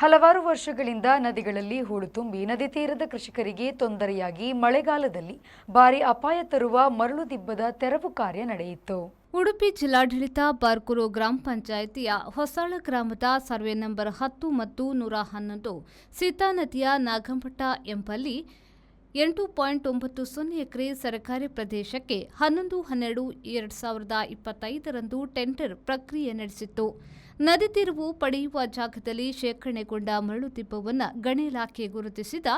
ಹಲವಾರು ವರ್ಷಗಳಿಂದ ನದಿಗಳಲ್ಲಿ ಹೂಳು ತುಂಬಿ ನದಿ ತೀರದ ಕೃಷಿಕರಿಗೆ ತೊಂದರೆಯಾಗಿ ಮಳೆಗಾಲದಲ್ಲಿ ಭಾರಿ ಅಪಾಯ ತರುವ ಮರಳು ದಿಬ್ಬದ ತೆರವು ಕಾರ್ಯ ನಡೆಯಿತು. ಉಡುಪಿ ಜಿಲ್ಲಾಡಳಿತ ಬಾರ್ಕೂರು ಗ್ರಾಮ ಪಂಚಾಯಿತಿಯ ಹೊಸಾಳ ಗ್ರಾಮದ ಸರ್ವೆ ನಂಬರ್ 10 ಮತ್ತು 111 ಸೀತಾ ನದಿಯ ನಾಗಂಪಟ್ಟ ಎಂಬಲ್ಲಿ 8.90 ಎಕರೆ ಸರ್ಕಾರಿ ಪ್ರದೇಶಕ್ಕೆ 11/12/2025 ಟೆಂಡರ್ ಪ್ರಕ್ರಿಯೆ ನಡೆಸಿತ್ತು. ನದಿ ತಿರುವು ಪಡೆಯುವ ಜಾಗದಲ್ಲಿ ಶೇಖರಣೆಗೊಂಡ ಮರಳು ದಿಬ್ಬವನ್ನು ಗಣಿ ಇಲಾಖೆ ಗುರುತಿಸಿದ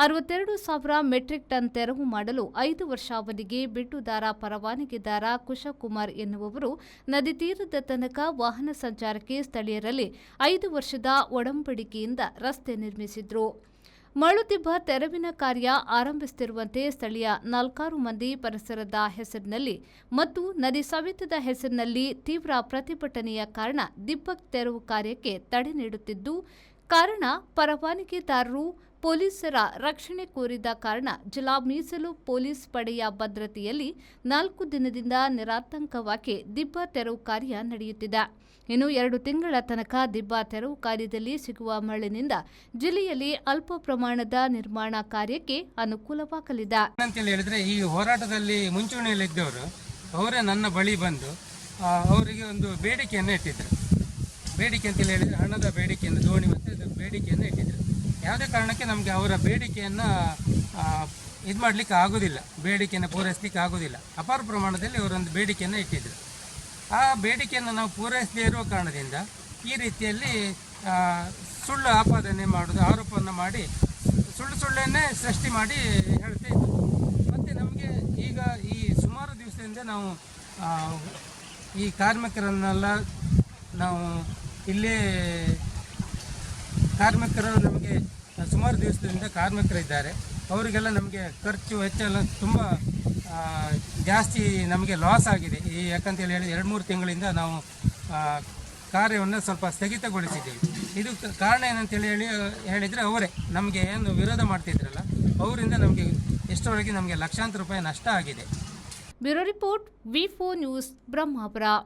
62,000 ಮೆಟ್ರಿಕ್ ಟನ್ ತೆರವು ಮಾಡಲು 5 ವರ್ಷಾವಧಿಗೆ ಬಿಟ್ಟುದಾರ ಪರವಾನಗಿದಾರ ಕುಶಕುಮಾರ್ ಎನ್ನುವವರು ನದಿ ತೀರದ ತನಕ ವಾಹನ ಸಂಚಾರಕ್ಕೆ ಸ್ಥಳೀಯರಲ್ಲಿ 5 ವರ್ಷದ ಒಡಂಬಡಿಕೆಯಿಂದ ರಸ್ತೆ ನಿರ್ಮಿಸಿದ್ರು. ಮರಳುದಿಬ್ಬ ತೆರವಿನ ಕಾರ್ಯ ಆರಂಭಿಸುತ್ತಿರುವಂತೆ ಸ್ಥಳೀಯ 4 ಮಂದಿ ಪರಿಸರದ ಹೆಸರಿನಲ್ಲಿ ಮತ್ತು ನದಿ ಸವೆತದ ಹೆಸರಿನಲ್ಲಿ ತೀವ್ರ ಪ್ರತಿಭಟನೆಯ ಕಾರಣ ದಿಬ್ಬ ತೆರವು ಕಾರ್ಯಕ್ಕೆ ತಡೆ ನೀಡುತ್ತಿದ್ದು, ಕಾರಣ ಪರವಾನಗಿದಾರರು ಪೊಲೀಸರ ರಕ್ಷಣೆ ಕೋರಿದ ಕಾರಣ ಜಿಲ್ಲಾ ಮೀಸಲು ಪೊಲೀಸ್ ಪಡೆಯ ಭದ್ರತೆಯಲ್ಲಿ 4 ದಿನದಿಂದ ನಿರಾತಂಕವಾಗಿ ದಿಬ್ಬ ತೆರವು ಕಾರ್ಯ ನಡೆಯುತ್ತಿದೆ. ಇನ್ನು 2 ತಿಂಗಳ ತನಕ ದಿಬ್ಬ ತೆರವು ಕಾರ್ಯದಲ್ಲಿ ಸಿಗುವ ಮರಳಿನಿಂದ ಜಿಲ್ಲೆಯಲ್ಲಿ ಅಲ್ಪ ಪ್ರಮಾಣದ ನಿರ್ಮಾಣ ಕಾರ್ಯಕ್ಕೆ ಅನುಕೂಲವಾಗಲಿದೆ ಅಂತ ಹೇಳಿದ್ರೆ ಈ ಹೋರಾಟದಲ್ಲಿ ಮುಂಚೂಣಿಯಲ್ಲಿದ್ದವರು ಅವರೇ ನನ್ನ ಬಳಿ ಬಂದು ಅವರಿಗೆ ಒಂದು ಬೇಡಿಕೆಯನ್ನು ಇಟ್ಟಿದ್ರು. ಬೇಡಿಕೆ ಅಂತ ಹೇಳಿದ್ರೆ ಹಣದ ಬೇಡಿಕೆಯನ್ನು ದೋಣಿ ಮತ್ತು ಬೇಡಿಕೆಯನ್ನು ಇಟ್ಟಿದ್ರು. ಯಾವುದೇ ಕಾರಣಕ್ಕೆ ನಮಗೆ ಅವರ ಬೇಡಿಕೆಯನ್ನು ಇದು ಮಾಡಲಿಕ್ಕೆ ಆಗೋದಿಲ್ಲ, ಬೇಡಿಕೆಯನ್ನು ಪೂರೈಸಲಿಕ್ಕೆ ಆಗೋದಿಲ್ಲ. ಅಪಾರ ಪ್ರಮಾಣದಲ್ಲಿ ಅವರೊಂದು ಬೇಡಿಕೆಯನ್ನು ಇಟ್ಟಿದ್ರು. ಆ ಬೇಡಿಕೆಯನ್ನು ನಾವು ಪೂರೈಸದೇ ಇರುವ ಕಾರಣದಿಂದ ಈ ರೀತಿಯಲ್ಲಿ ಸುಳ್ಳು ಆಪಾದನೆ ಮಾಡೋದು, ಆರೋಪವನ್ನು ಮಾಡಿ ಸುಳ್ಳನ್ನೇ ಸೃಷ್ಟಿ ಮಾಡಿ ಹೇಳ್ತಾ ಇದ್ದರು. ಮತ್ತು ನಮಗೆ ಈಗ ಈ ಸುಮಾರು ದಿವಸದಿಂದ ನಾವು ಈ ಕಾರ್ಮಿಕರನ್ನೆಲ್ಲ ನಾವು ಇಲ್ಲೇ ಕಾರ್ಮಿಕರು ನಮಗೆ ಸುಮಾರು ದಿವಸದಿಂದ ಕಾರ್ಮಿಕರಿದ್ದಾರೆ. ಅವರಿಗೆಲ್ಲ ನಮಗೆ ಖರ್ಚು ವೆಚ್ಚ ತುಂಬ ಜಾಸ್ತಿ ನಮಗೆ ಲಾಸ್ ಆಗಿದೆ. ಯಾಕಂತೇಳಿ 2-3 ತಿಂಗಳಿಂದ ನಾವು ಕಾರ್ಯವನ್ನು ಸ್ವಲ್ಪ ಸ್ಥಗಿತಗೊಳಿಸಿದ್ದೀವಿ. ಇದು ಕಾರಣ ಏನಂತೇಳಿ ಹೇಳಿದರೆ ಅವರೇ ನಮಗೆ ಏನು ವಿರೋಧ ಮಾಡ್ತಿದ್ರಲ್ಲ ಅವರಿಂದ ನಮಗೆ ಎಷ್ಟರವರೆಗೆ ನಮಗೆ ಲಕ್ಷಾಂತರ ರೂಪಾಯಿ ನಷ್ಟ ಆಗಿದೆ. Bureau report V4 news Brahmapura.